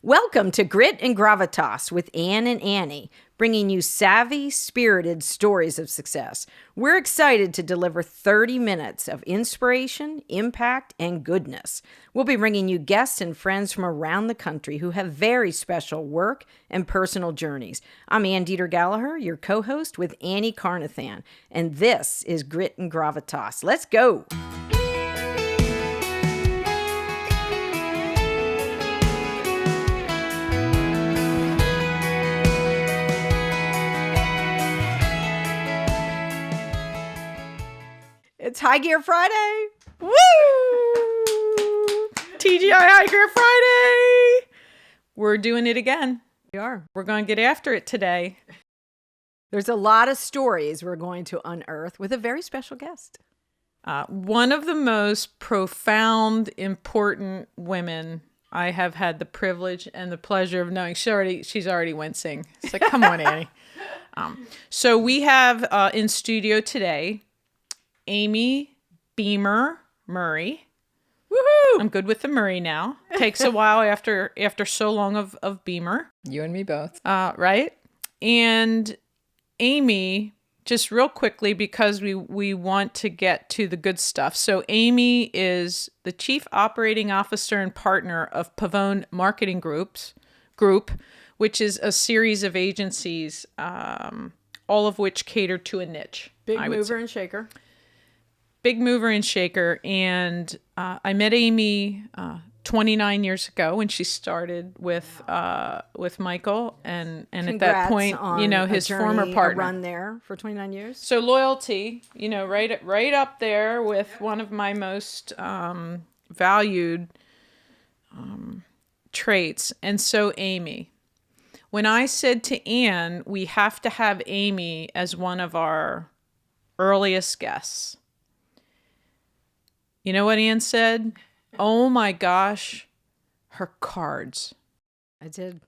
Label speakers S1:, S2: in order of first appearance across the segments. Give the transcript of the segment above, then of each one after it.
S1: Welcome to Grit and Gravitas with Ann and Annie, bringing you savvy, spirited stories of success. We're excited to deliver 30 minutes of inspiration, impact, and goodness. We'll be bringing you guests and friends from around the country who have very special work and personal journeys. I'm Ann Deeter Gallaher, your co-host with Annie Carnathan, and this is Grit and Gravitas. Let's go! It's High Gear Friday. Woo!
S2: TGI High Gear Friday. We're doing it again.
S1: We are.
S2: We're going to get after it today.
S1: There's a lot of stories we're going to unearth with a very special guest.
S2: One of the most profound, important women I have had the privilege and the pleasure of knowing. She's already wincing. It's like, come on, Annie. So we have in studio today Amy Beamer Murray.
S1: Woohoo!
S2: I'm good with the Murray now. Takes a while after so long of Beamer.
S3: You and me both.
S2: Right? And Amy, just real quickly, because we want to get to the good stuff. So Amy is the Chief Operating Officer and partner of Pavone Marketing Group, which is a series of agencies, all of which cater to a niche.
S1: Big mover and shaker.
S2: Big mover and shaker. And I met Amy 29 years ago when she started with Michael, and at that point, his former partner.
S1: Run there for 29 years.
S2: So loyalty, right up there with one of my most valued traits. And so Amy, when I said to Ann, we have to have Amy as one of our earliest guests. You know what Ann said? Oh my gosh, her cards.
S1: I did.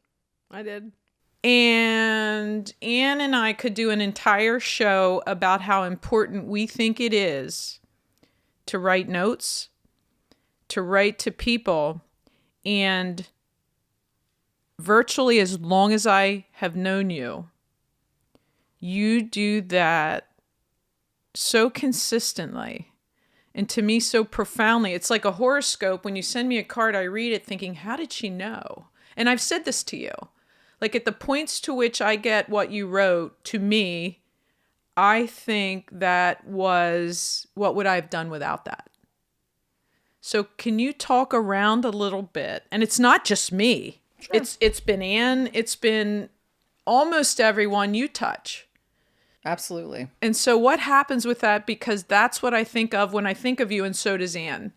S2: And Ann and I could do an entire show about how important we think it is to write notes, to write to people. And virtually as long as I have known you, you do that so consistently. And to me, so profoundly. It's like a horoscope. When you send me a card, I read it thinking, how did she know? And I've said this to you. Like at the points to which I get what you wrote to me, I think that was, what would I have done without that? So can you talk around a little bit? And it's not just me. Sure. It's been Ann. It's been almost everyone you touch.
S3: Absolutely.
S2: And so what happens with that? Because that's what I think of when I think of you, and so does Ann.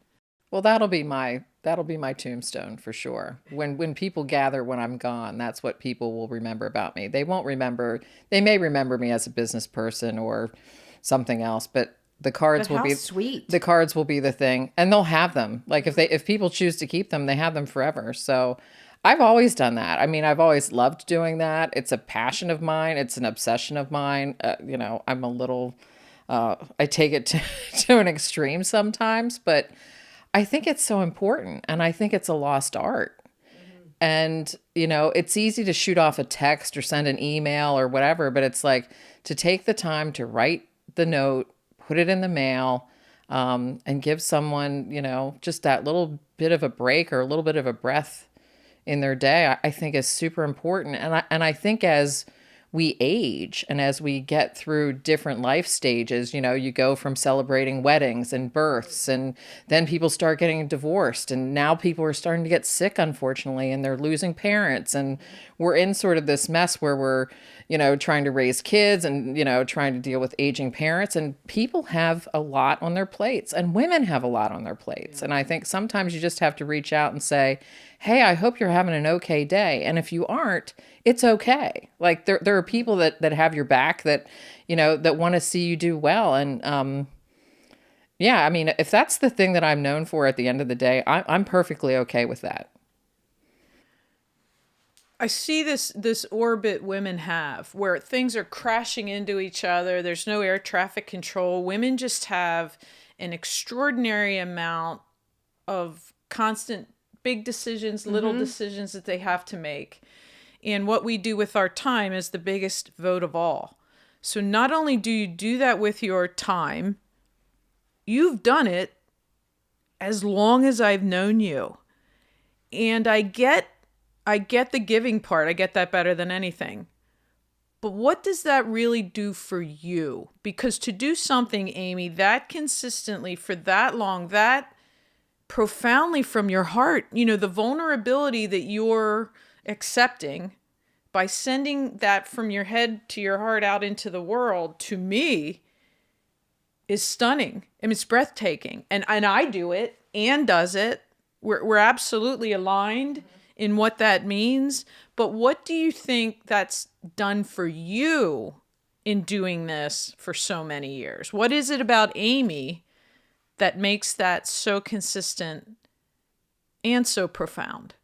S3: Well, that'll be my tombstone for sure. When people gather when I'm gone, that's what people will remember about me. They may remember me as a business person or something else, but the cards will be
S1: sweet.
S3: The cards will be the thing, and they'll have them. Like if people choose to keep them, they have them forever. So I've always done that. I mean, I've always loved doing that. It's a passion of mine. It's an obsession of mine. I'm a little, I take it to an extreme sometimes, but I think it's so important, and I think it's a lost art. Mm-hmm. And, it's easy to shoot off a text or send an email or whatever, but it's like to take the time to write the note, put it in the mail, and give someone, just that little bit of a break or a little bit of a breath in their day, I think is super important. And I think as we age and as we get through different life stages, you go from celebrating weddings and births, and then people start getting divorced, and now people are starting to get sick, unfortunately, and they're losing parents, and we're in sort of this mess where we're, trying to raise kids and, trying to deal with aging parents, and people have a lot on their plates, and women have a lot on their plates. And I think sometimes you just have to reach out and say, hey, I hope you're having an okay day. And if you aren't, it's okay. Like there are people that have your back, that, that want to see you do well. And, yeah, I mean, if that's the thing that I'm known for at the end of the day, I'm perfectly okay with that.
S2: I see this orbit women have where things are crashing into each other. There's no air traffic control. Women just have an extraordinary amount of constant big decisions, little decisions that they have to make. And what we do with our time is the biggest vote of all. So not only do you do that with your time, you've done it as long as I've known you. And I get the giving part. I get that better than anything. But what does that really do for you? Because to do something, Amy, that consistently for that long, that profoundly from your heart, the vulnerability that you're accepting by sending that from your head to your heart out into the world, to me, is stunning. I mean, it's breathtaking. And I do it. Anne does it. We're absolutely aligned in what that means. But what do you think that's done for you in doing this for so many years? What is it about Amy that makes that so consistent and so profound?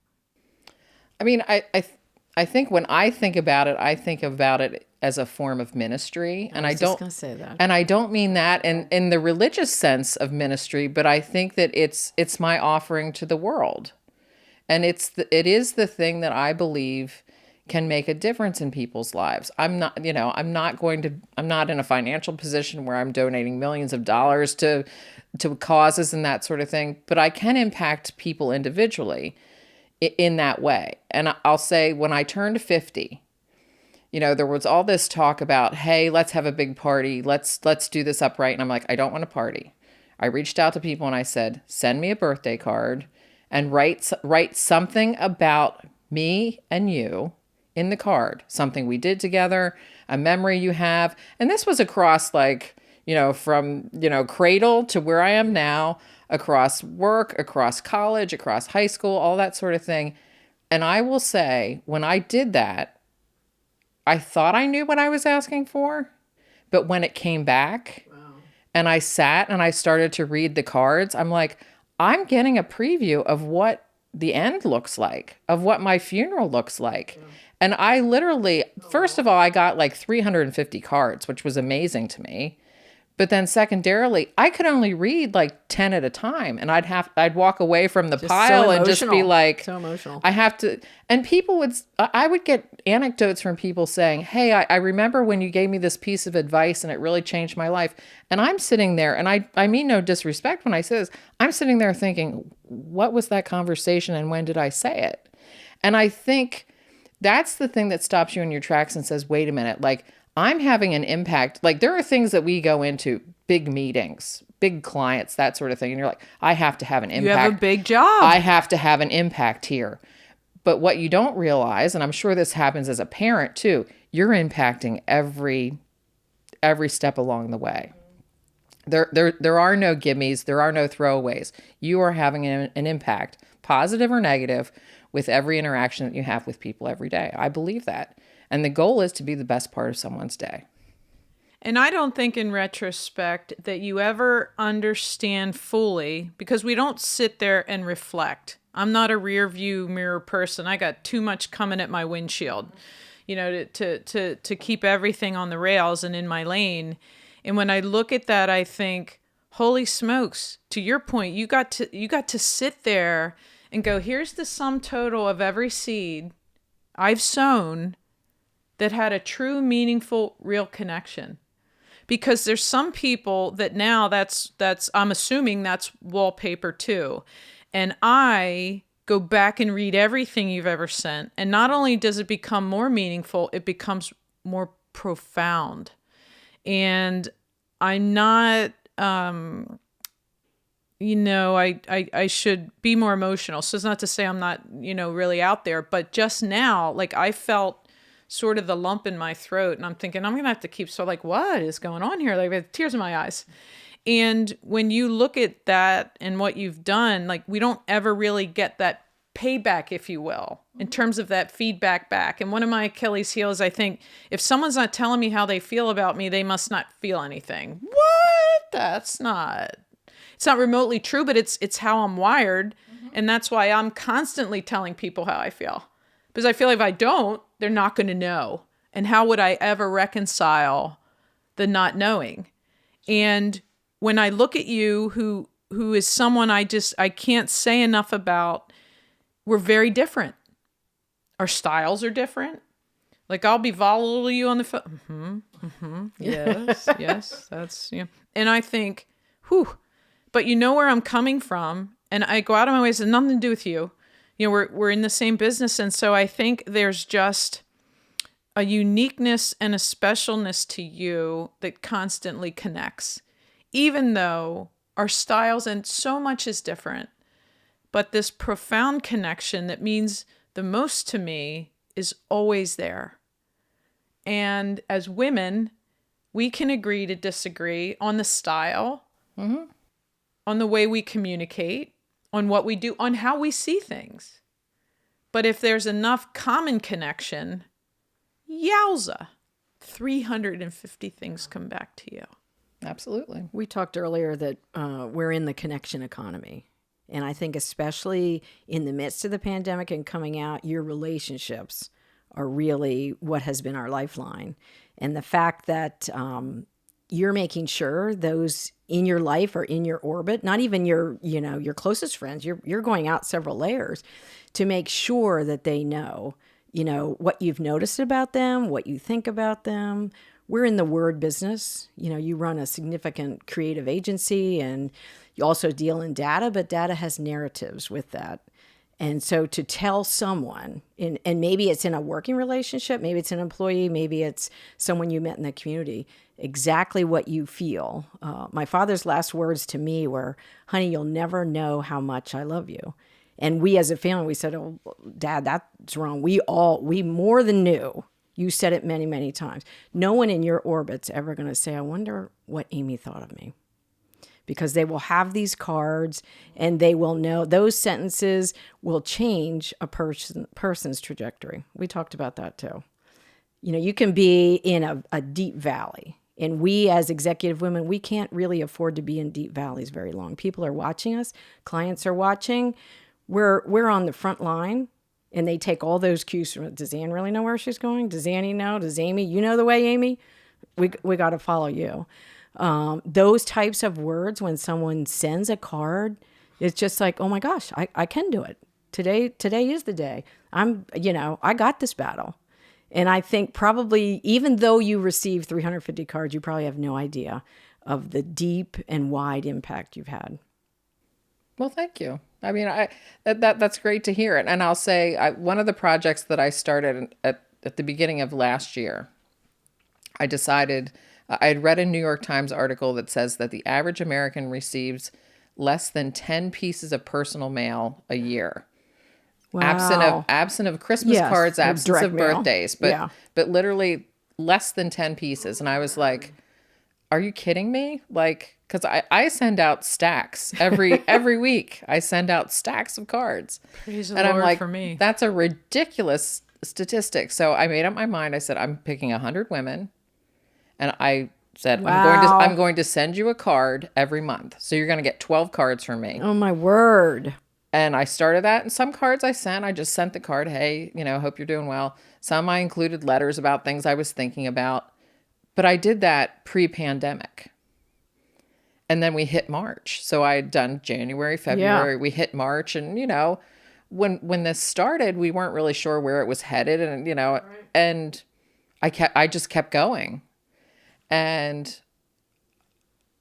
S3: I mean, I think when I think about it as a form of ministry. And I was just gonna say that. And I don't mean that in the religious sense of ministry, but I think that it's my offering to the world. And it is the thing that I believe can make a difference in people's lives. I'm not in a financial position where I'm donating millions of dollars to causes and that sort of thing, but I can impact people individually in that way. And I'll say when I turned 50, there was all this talk about, hey, let's have a big party. Let's do this upright. And I'm like, I don't want to party. I reached out to people and I said, send me a birthday card and write something about me and you in the card, something we did together, a memory you have. And this was across from, cradle to where I am now, across work, across college, across high school, all that sort of thing. And I will say, when I did that, I thought I knew what I was asking for, but when it came back and I sat and I started to read the cards, I'm like, I'm getting a preview of what the end looks like, of what my funeral looks like. And I literally, first of all, I got like 350 cards, which was amazing to me. But then secondarily, I could only read like 10 at a time, and I'd walk away from the pile and just be like,
S1: so emotional.
S3: I have to, and I would get anecdotes from people saying, hey, I remember when you gave me this piece of advice and it really changed my life. And I'm sitting there, and I mean no disrespect when I say this, I'm sitting there thinking, what was that conversation and when did I say it? And I think that's the thing that stops you in your tracks and says, wait a minute, like, I'm having an impact. Like, there are things that we go into, big meetings, big clients, that sort of thing. And you're like, I have to have an impact.
S2: You have a big job.
S3: I have to have an impact here. But what you don't realize, and I'm sure this happens as a parent too, you're impacting every step along the way. There are no gimmies. There are no throwaways. You are having an impact, positive or negative, with every interaction that you have with people every day. I believe that. And the goal is to be the best part of someone's day.
S2: And I don't think in retrospect that you ever understand fully, because we don't sit there and reflect. I'm not a rear view mirror person. I got too much coming at my windshield, to keep everything on the rails and in my lane. And when I look at that, I think, holy smokes, to your point, you got to sit there and go, here's the sum total of every seed I've sown that had a true, meaningful, real connection. Because there's some people that now that's I'm assuming that's wallpaper too. And I go back and read everything you've ever sent. And not only does it become more meaningful, it becomes more profound. And I'm not, I should be more emotional. So it's not to say I'm not, really out there. But just now, like, I felt sort of the lump in my throat, and I'm thinking, I'm going to have to keep, so like, what is going on here? Like, I have tears in my eyes. And when you look at that and what you've done, like, we don't ever really get that payback, if you will, in terms of that feedback back. And one of my Achilles heels, I think, if someone's not telling me how they feel about me, they must not feel anything. What? It's not remotely true, but it's how I'm wired. Mm-hmm. And that's why I'm constantly telling people how I feel. Because I feel like if I don't, they're not going to know. And how would I ever reconcile the not knowing? And when I look at you, who is someone I can't say enough about, we're very different. Our styles are different. Like I'll be volatile to you on the phone. Yes, yes, that's, yeah. And I think, whew, but you know where I'm coming from. And I go out of my way, it's nothing to do with you. You know, we're in the same business. And so I think there's just a uniqueness and a specialness to you that constantly connects, even though our styles and so much is different. But this profound connection that means the most to me is always there. And as women, we can agree to disagree on the style, on the way we communicate, on what we do, on how we see things. But if there's enough common connection, yowza, 350 things come back to you.
S3: Absolutely.
S1: We talked earlier that we're in the connection economy. And I think especially in the midst of the pandemic and coming out, your relationships are really what has been our lifeline. And the fact that you're making sure those in your life or in your orbit, not even your closest friends, you're going out several layers to make sure that they know, what you've noticed about them, what you think about them. We're in the word business. You run a significant creative agency and you also deal in data, but data has narratives with that. And so to tell someone, and maybe it's in a working relationship, maybe it's an employee, maybe it's someone you met in the community, exactly what you feel. My father's last words to me were, honey, you'll never know how much I love you. And we as a family, we said, oh, Dad, that's wrong. We more than knew. You said it many, many times. No one in your orbit's ever going to say, I wonder what Amy thought of me. Because they will have these cards and they will know those sentences will change a person's trajectory. We talked about that too. You can be in a deep valley. And we as executive women, we can't really afford to be in deep valleys very long. People are watching us. Clients are watching. We're on the front line. And they take all those cues from it. Does Ann really know where she's going? Does Annie know? Does Amy? You know the way, Amy? We got to follow you. Those types of words, when someone sends a card, it's just like, oh my gosh, I can do it. Today is the day. I got this battle. And I think probably, even though you receive 350 cards, you probably have no idea of the deep and wide impact you've had.
S3: Well, thank you. I mean, that's great to hear. And I'll say one of the projects that I started at the beginning of last year, I decided, I had read a New York Times article that says that the average American receives less than 10 pieces of personal mail a year.
S1: Wow.
S3: Absent of Christmas cards, absence of
S1: mail.
S3: birthdays, but literally less than 10 pieces. And I was like, are you kidding me? Like, because I send out stacks every week. I send out stacks of cards.
S2: Praise the
S3: and
S2: Lord
S3: I'm like,
S2: for me.
S3: That's a ridiculous statistic. So I made up my mind. I said, I'm picking 100 women. And I said,
S1: Wow.
S3: I'm going to send you a card every month. So you're going to get 12 cards from me.
S1: Oh my word.
S3: And I started that. And some cards I just sent the card. Hey, hope you're doing well. Some I included letters about things I was thinking about. But I did that pre-pandemic. And then we hit March. So I had done January, February.
S1: Yeah.
S3: We hit March. And, when this started, we weren't really sure where it was headed. And,
S2: Right.
S3: and I just kept going. And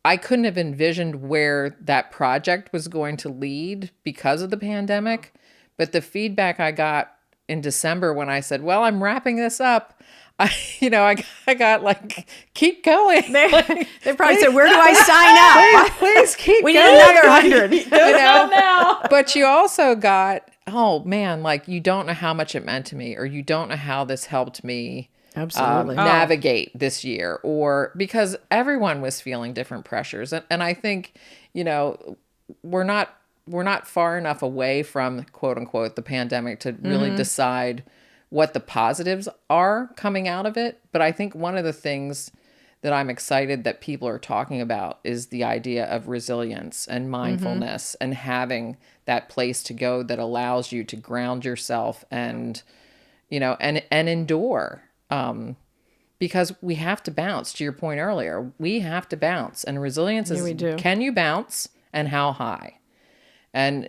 S3: I couldn't have envisioned where that project was going to lead because of the pandemic. But the feedback I got in December when I said, well, I'm wrapping this up, I got like, keep going.
S1: They probably said, where do I sign up?
S3: Please keep
S1: We
S3: going.
S1: need another 100.
S2: Now.
S3: But you also got, oh man, like you don't know how much it meant to me, or you don't know how this helped me
S1: Absolutely.
S3: navigate this year, or because everyone was feeling different pressures. And I think, we're not far enough away from quote unquote the pandemic to really decide what the positives are coming out of it. But I think one of the things that I'm excited that people are talking about is the idea of resilience and mindfulness and having that place to go that allows you to ground yourself and, and endure. Because we have to bounce, to your point earlier, we have to bounce. And resilience is,
S1: we do.
S3: Can you bounce and how high? And,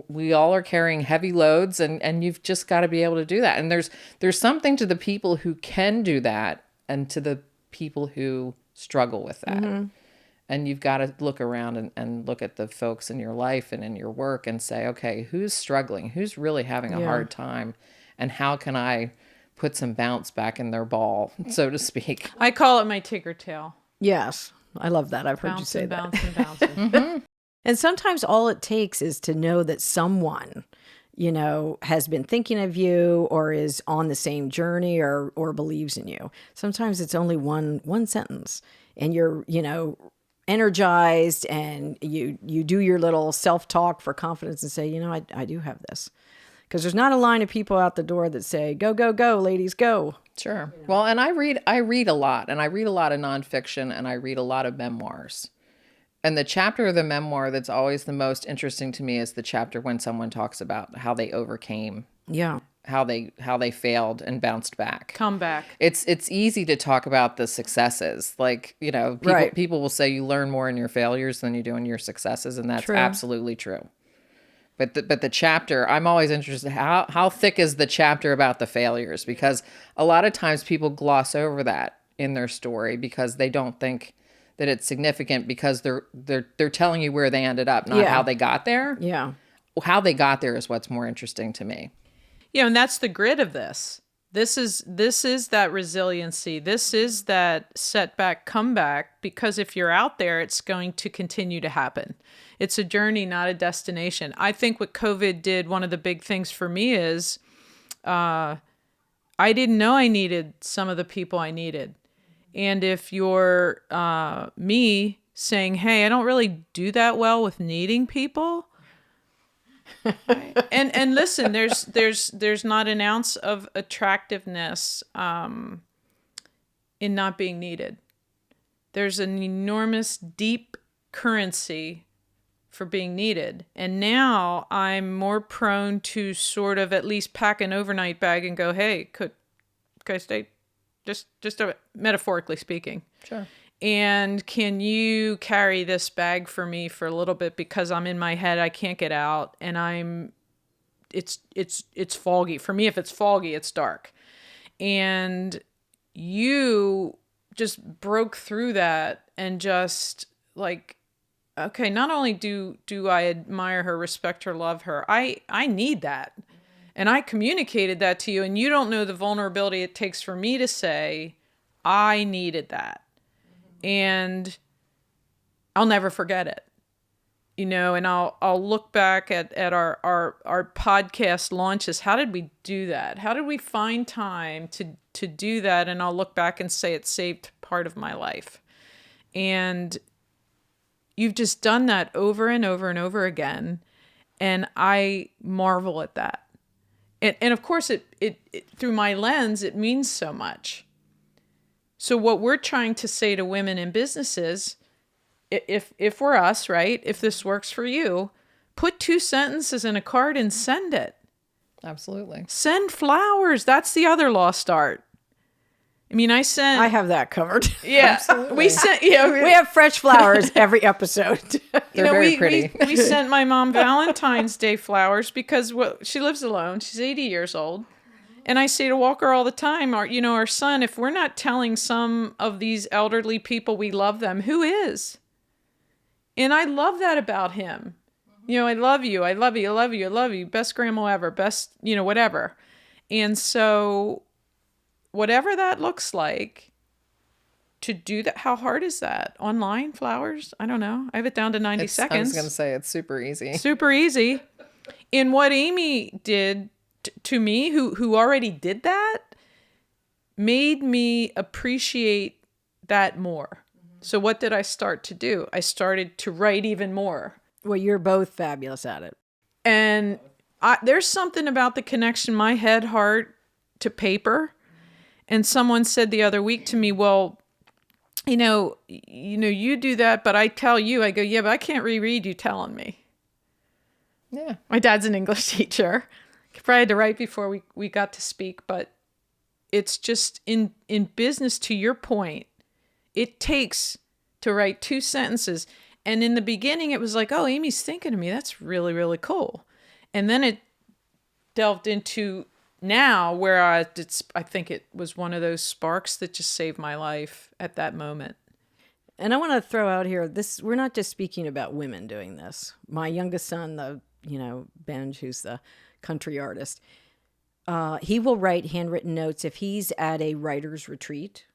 S3: we all are carrying heavy loads, and you've just got to be able to do that. And there's something to the people who can do that and to the people who struggle with that. And you've got to look around and look at the folks in your life and in your work and say, okay, who's struggling? Who's really having a hard time? And how can I put some bounce back in their ball, so to speak?
S2: I call it my ticker tail.
S1: Yes. I love that. I've heard you say that.
S2: Bouncing.
S1: And sometimes all it takes is to know that someone, has been thinking of you or is on the same journey or believes in you. Sometimes it's only one sentence and you're, energized and you do your little self-talk for confidence and say, I do have this. Because there's not a line of people out the door that say, go, go, go, ladies, go.
S3: Sure. Well, and I read a lot, and I read a lot of nonfiction, and I read a lot of memoirs. And the chapter of the memoir that's always the most interesting to me is the chapter when someone talks about how they overcame, how they failed and bounced back.
S2: Come back.
S3: It's easy to talk about the successes. Like, people will say you learn more in your failures than you do in your successes, and that's absolutely true. But the chapter, I'm always interested, how thick is the chapter about the failures? Because a lot of times people gloss over that in their story because they don't think that it's significant, because they're telling you where they ended up, not how they got there.
S1: Yeah.
S3: How they got there is what's more interesting to me.
S2: And that's the grit of this. This is that resiliency. This is that setback comeback, because if you're out there, it's going to continue to happen. It's a journey, not a destination. I think what COVID did, one of the big things for me is I didn't know I needed some of the people I needed. And if you're me saying, hey, I don't really do that well with needing people. and listen, there's not an ounce of attractiveness in not being needed. There's an enormous deep currency for being needed. And now I'm more prone to sort of at least pack an overnight bag and go, hey, could I stay? Just metaphorically speaking.
S3: Sure.
S2: And can you carry this bag for me for a little bit, because I'm in my head, I can't get out, and it's foggy. For me, if it's foggy, it's dark. And you just broke through that and just like, okay, not only do I admire her, respect her, love her, I need that. And I communicated that to you, and you don't know the vulnerability it takes for me to say, I needed that. And I'll never forget it, and I'll look back at our podcast launches. How did we do that? How did we find time to do that? And I'll look back and say it saved part of my life. And you've just done that over and over and over again. And I marvel at that. And of course, it through my lens, it means so much. So what we're trying to say to women in businesses, if we're us, right? If this works for you, put 2 sentences in a card and send it.
S3: Absolutely.
S2: Send flowers. That's the other lost art. I mean, I
S1: have that covered.
S2: Yeah.
S3: Absolutely.
S1: We have fresh flowers every episode.
S3: They're very pretty.
S2: We sent my mom Valentine's Day flowers because she lives alone. She's 80 years old. And I say to Walker all the time, our son, if we're not telling some of these elderly people we love them, who is? And I love that about him. I love you. I love you. I love you. I love you. Best grandma ever. Best, whatever. And so whatever that looks like, to do that, how hard is that? Online flowers? I don't know. I have it down to 90 seconds.
S3: I was going to say it's super easy.
S2: Super easy. And what Amy did to me, who already did that, made me appreciate that more. So what did I start to do? I started to write even more.
S1: Well, you're both fabulous at it.
S2: And there's something about the connection, my head, heart to paper. And someone said the other week to me, well, you do that, but I tell you, I go, yeah, but I can't reread you telling me.
S3: Yeah.
S2: My dad's an English teacher. Probably had to write before we got to speak, but it's just in business, to your point, it takes to write 2 sentences. And in the beginning, it was like, oh, Amy's thinking of me. That's really, really cool. And then it delved into now where I think it was one of those sparks that just saved my life at that moment.
S1: And I want to throw out here, we're not just speaking about women doing this. My youngest son, Benj, who's the country artist, he will write handwritten notes if he's at a writer's retreat.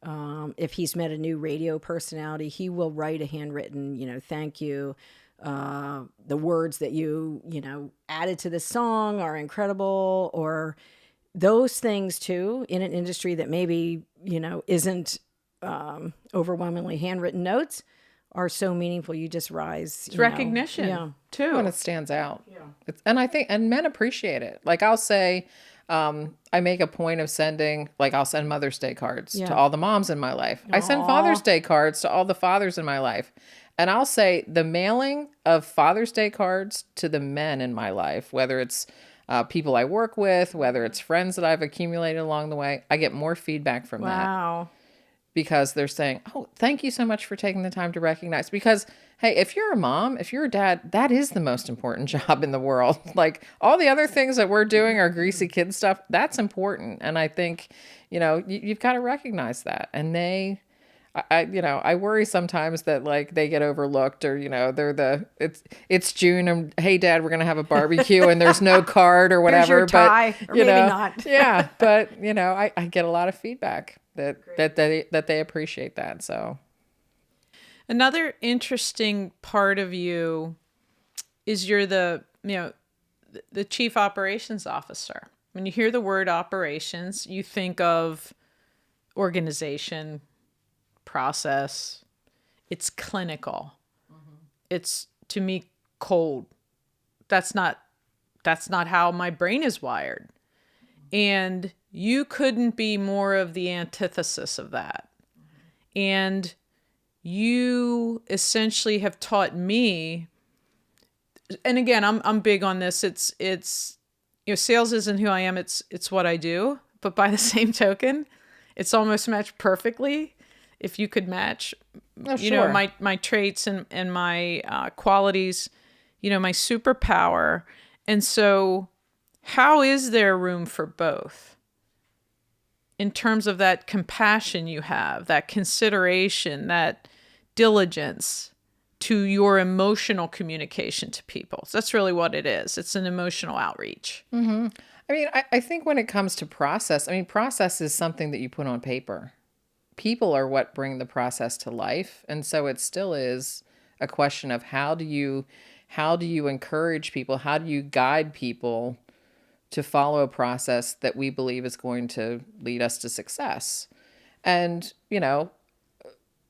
S1: If he's met a new radio personality, he will write a handwritten, thank you. The words that you added to the song are incredible, or those things too, in an industry that maybe, isn't overwhelmingly handwritten notes, are so meaningful. You just rise.
S2: It's recognition too.
S3: When it stands out. Yeah. And I think, and men appreciate it. Like I'll say, I make a point of sending, like I'll send Mother's Day cards to all the moms in my life. Aww. I send Father's Day cards to all the fathers in my life. And I'll say the mailing of Father's Day cards to the men in my life, whether it's people I work with, whether it's friends that I've accumulated along the way, I get more feedback from that.
S1: Wow.
S3: Because they're saying, oh, thank you so much for taking the time to recognize. Because, hey, if you're a mom, if you're a dad, that is the most important job in the world. Like all the other things that we're doing, our greasy kid stuff, that's important. And I think, you've got to recognize that. And I worry sometimes that like they get overlooked, or, it's June and hey dad, we're going to have a barbecue and there's no card or whatever.
S1: Here's your tie, or maybe not.
S3: Yeah. But, I get a lot of feedback that they appreciate that. So
S2: another interesting part of you is you're the chief operations officer. When you hear the word operations, you think of organization, process. It's clinical. Mm-hmm. It's, to me, cold. That's not how my brain is wired. And you couldn't be more of the antithesis of that. Mm-hmm. And you essentially have taught me, and again, I'm big on this. It's sales isn't who I am. It's what I do. But by the same token, it's almost matched perfectly. If you could match, my traits and my qualities, my superpower. And so how is there room for both? In terms of that compassion you have, that consideration, that diligence to your emotional communication to people. So that's really what it is. It's an emotional outreach.
S3: Mm-hmm. I mean, I think when it comes to process, process is something that you put on paper. People are what bring the process to life. And so it still is a question of how do you encourage people? How do you guide people to follow a process that we believe is going to lead us to success? And,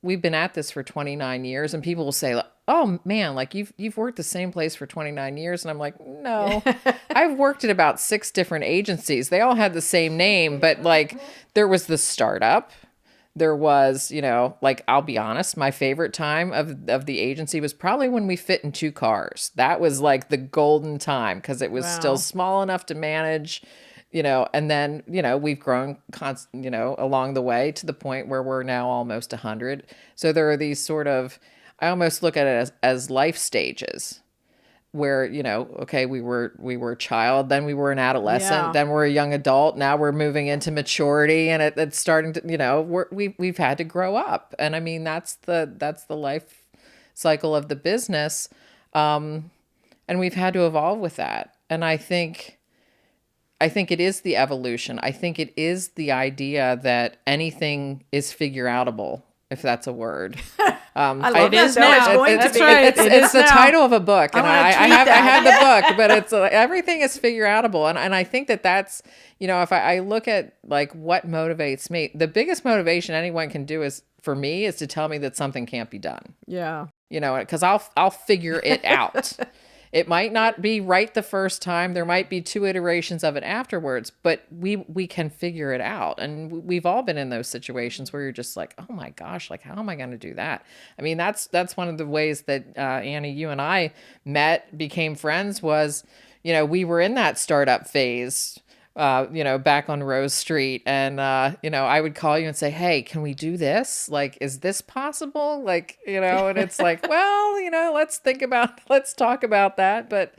S3: we've been at this for 29 years and people will say, oh man, like you've worked the same place for 29 years. And I'm like, no, I've worked at about 6 different agencies. They all had the same name, but like there was the startup. There was, I'll be honest, my favorite time of the agency was probably when we fit in 2 cars. That was like the golden time because it was still small enough to manage, and then, we've grown, along the way to the point where we're now almost 100. So there are these sort of, I almost look at it as life stages where, okay, we were a child, then we were an adolescent, then we're a young adult. Now we're moving into maturity and it's starting to, we've had to grow up. And that's the life cycle of the business. And we've had to evolve with that. And I think it is the evolution. I think it is the idea that anything is figure outable, if that's a word.
S1: I love it is now.
S3: It's the title of a book, and I have the book, but it's everything is figure outable, and I think that's if I look at like what motivates me, the biggest motivation anyone can do is to tell me that something can't be done.
S1: Yeah,
S3: because I'll figure it out. It might not be right the first time. There might be 2 iterations of it afterwards, but we can figure it out. And we've all been in those situations where you're just like, oh my gosh, like how am I going to do that? That's one of the ways that Annie, you and I met, became friends was, we were in that startup phase, back on Rose Street. And, I would call you and say, hey, can we do this? Like, is this possible? Like, and it's like, well, let's talk about that. But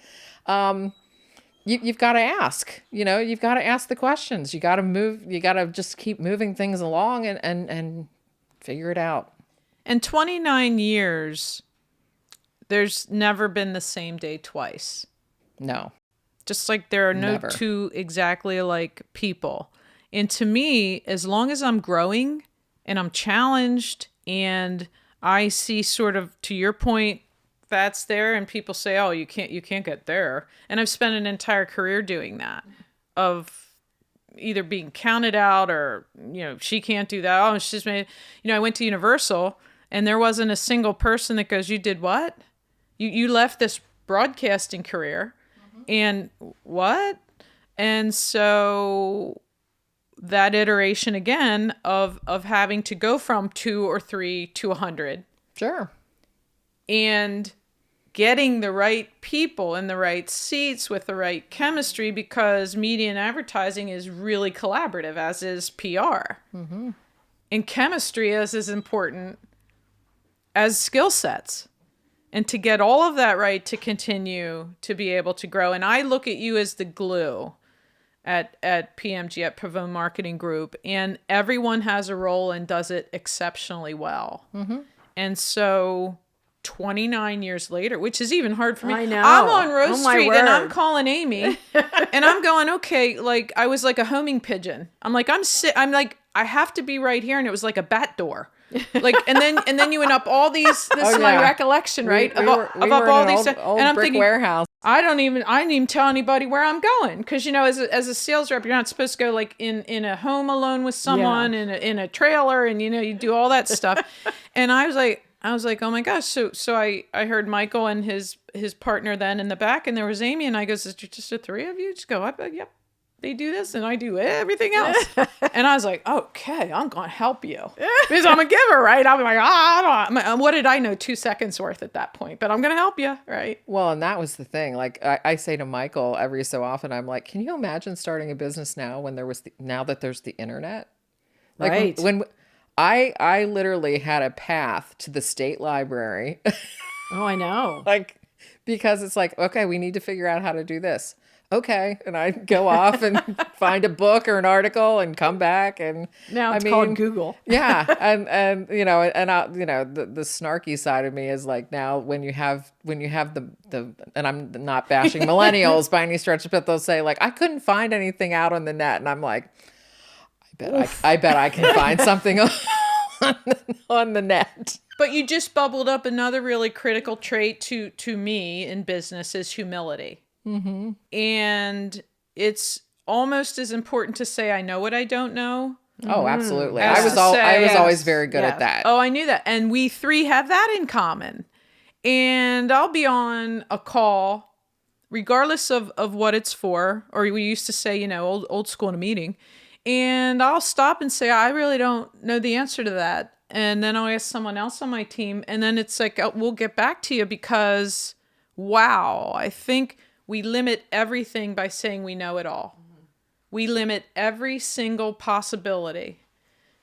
S3: You've got to ask, you've got to ask the questions. You got to move. You got to just keep moving things along and figure it out.
S2: In 29 years, there's never been the same day twice.
S3: No.
S2: Just like there are no
S3: Never.
S2: two exactly alike people. And to me, as long as I'm growing and I'm challenged and I see sort of, to your point, that's there and people say, oh, you can't get there. And I've spent an entire career doing that, of either being counted out or, she can't do that. Oh, she's made, I went to Universal and there wasn't a single person that goes, you did what? You left this broadcasting career and what? And so that iteration again of having to go from 2 or 3 to 100.
S3: Sure.
S2: And getting the right people in the right seats with the right chemistry, because media and advertising is really collaborative, as is PR. Mm-hmm. And chemistry is as important as skill sets. And to get all of that right to continue to be able to grow. And I look at you as the glue at PMG, at Pavone Marketing Group. And everyone has a role and does it exceptionally well. Mm-hmm. And so 29 years later, which is even hard for me.
S1: I know.
S2: I'm on Rose Street
S1: word.
S2: and I'm calling Amy and I'm going, okay, like I was like a homing pigeon. I'm like, I have to be right here. And it was like a bat door. Like, and then you went up all these, this is my recollection, right?
S3: We were in an old
S2: and I'm
S3: brick
S2: thinking,
S3: warehouse.
S2: I didn't even tell anybody where I'm going. Cause as a sales rep, you're not supposed to go like in a home alone with someone in a trailer and, you do all that stuff. And I was like, oh my gosh. So I heard Michael and his partner then in the back, and there was Amy, and I goes, is it just the three of you? Just go, yep. They do this and I do everything else. And I was like, okay, I'm going to help you because I'm a giver, right? I'm like, what did I know? 2 seconds worth at that point, but I'm going to help you. Right.
S3: Well, and that was the thing. Like I say to Michael every so often, I'm like, can you imagine starting a business now when now that there's the internet? Like
S1: right.
S3: when I literally had a path to the state library.
S1: Oh, I know.
S3: Like, because it's like, okay, we need to figure out how to do this. Okay. And I go off and find a book or an article and come back. And
S1: now it's called Google.
S3: Yeah. And the snarky side of me is like, now when you have the, and I'm not bashing millennials by any stretch, but they'll say like, I couldn't find anything out on the net. And I'm like, I bet I can find something on the net.
S2: But you just bubbled up another really critical trait to me in business is humility. Mm-hmm. And it's almost as important to say, I know what I don't know.
S3: Oh, absolutely. I was always very good at that.
S2: Oh, I knew that. And we three have that in common. And I'll be on a call, regardless of what it's for, or we used to say, old school in a meeting. And I'll stop and say, I really don't know the answer to that. And then I'll ask someone else on my team. And then it's like, we'll get back to you because, wow, I think we limit everything by saying we know it all. Mm-hmm. We limit every single possibility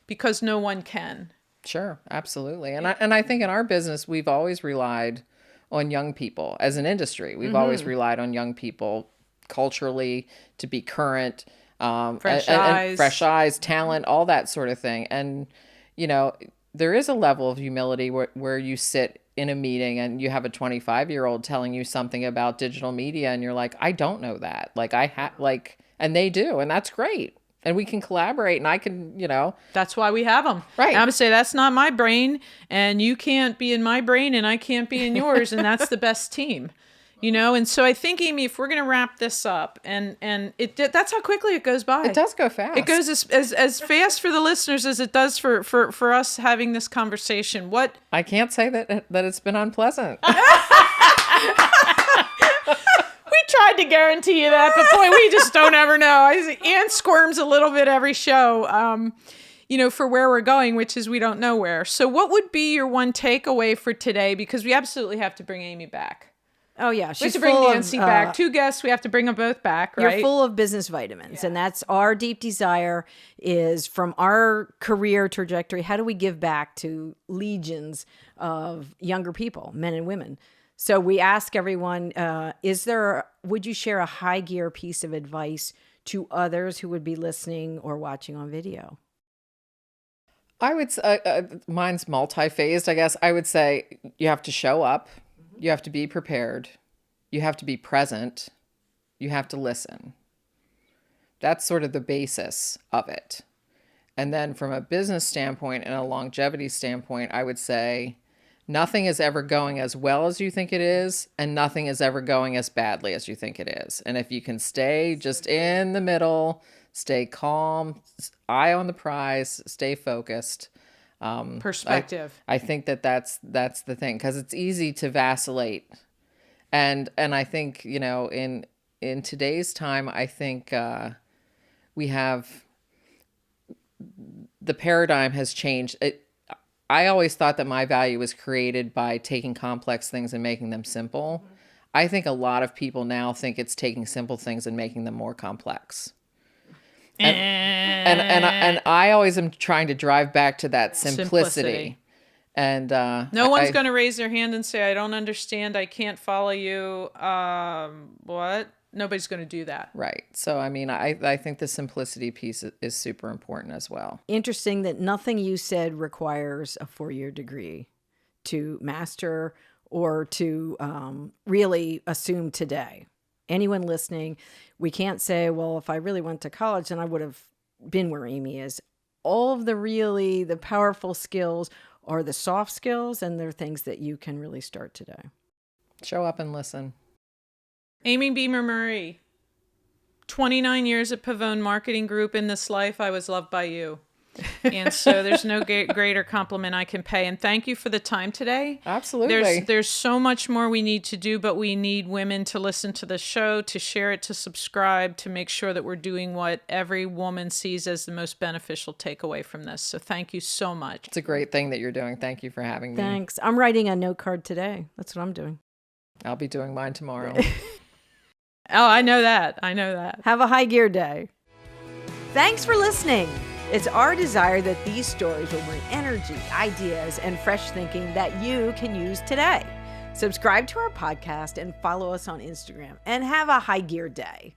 S2: because no one can.
S3: Sure, absolutely. And I think in our business, we've always relied on young people as an industry. We've always relied on young people culturally to be current, fresh eyes, talent, all that sort of thing. And, there is a level of humility where you sit in a meeting and you have a 25-year-old telling you something about digital media and you're like, I don't know that. Like and they do, and that's great. And we can collaborate and I can,
S2: That's why we have them.
S3: Right.
S2: And I'm going to say that's not my brain and you can't be in my brain and I can't be in yours. And that's the best team, And so I think, Amy, if we're going to wrap this up and that's how quickly it goes by.
S3: It does go fast.
S2: It goes as fast for the listeners as it does for us having this conversation. What
S3: I can't say that it's been unpleasant.
S2: We tried to guarantee you that, but boy, we just don't ever know. Ann squirms a little bit every show, for where we're going, which is we don't know where. So what would be your one takeaway for today? Because we absolutely have to bring Amy back.
S1: Oh, yeah.
S2: We have to bring Nancy back. 2 guests. We have to bring them both back, right?
S1: You're full of business vitamins. Yeah. And that's our deep desire is from our career trajectory. How do we give back to legions of younger people, men and women? So we ask everyone, would you share a high gear piece of advice to others who would be listening or watching on video?
S3: I would say, mine's multi-phased, I guess. I would say you have to show up. You have to be prepared. You have to be present. You have to listen. That's sort of the basis of it. And then from a business standpoint and a longevity standpoint, I would say nothing is ever going as well as you think it is, and nothing is ever going as badly as you think it is. And if you can stay just in the middle, stay calm, eye on the prize, stay focused.
S2: Perspective.
S3: I think that's the thing, because it's easy to vacillate. And I think, in today's time, I think we have, the paradigm has changed. I always thought that my value was created by taking complex things and making them simple. I think a lot of people now think it's taking simple things and making them more complex. And I always am trying to drive back to that simplicity. And
S2: no one's going to raise their hand and say, I don't understand, I can't follow you. What? Nobody's going to do that.
S3: Right. So, I think the simplicity piece is super important as well.
S1: Interesting that nothing you said requires a 4-year degree to master or to really assume today. Anyone listening, we can't say, well, if I really went to college, then I would have been where Amy is. All of the powerful skills are the soft skills, and they're things that you can really start today.
S3: Show up and listen.
S2: Amy Beamer Murray, 29 years at Pavone Marketing Group. In this life, I was loved by you. And so there's no greater compliment I can pay. And thank you for the time today.
S3: Absolutely.
S2: There's so much more we need to do, but we need women to listen to the show, to share it, to subscribe, to make sure that we're doing what every woman sees as the most beneficial takeaway from this. So thank you so much.
S3: It's a great thing that you're doing. Thank you for having me.
S1: Thanks. I'm writing a note card today. That's what I'm doing.
S3: I'll be doing mine tomorrow.
S2: Oh, I know that.
S1: Have a high gear day. Thanks for listening. It's our desire that these stories will bring energy, ideas, and fresh thinking that you can use today. Subscribe to our podcast and follow us on Instagram, and have a high gear day.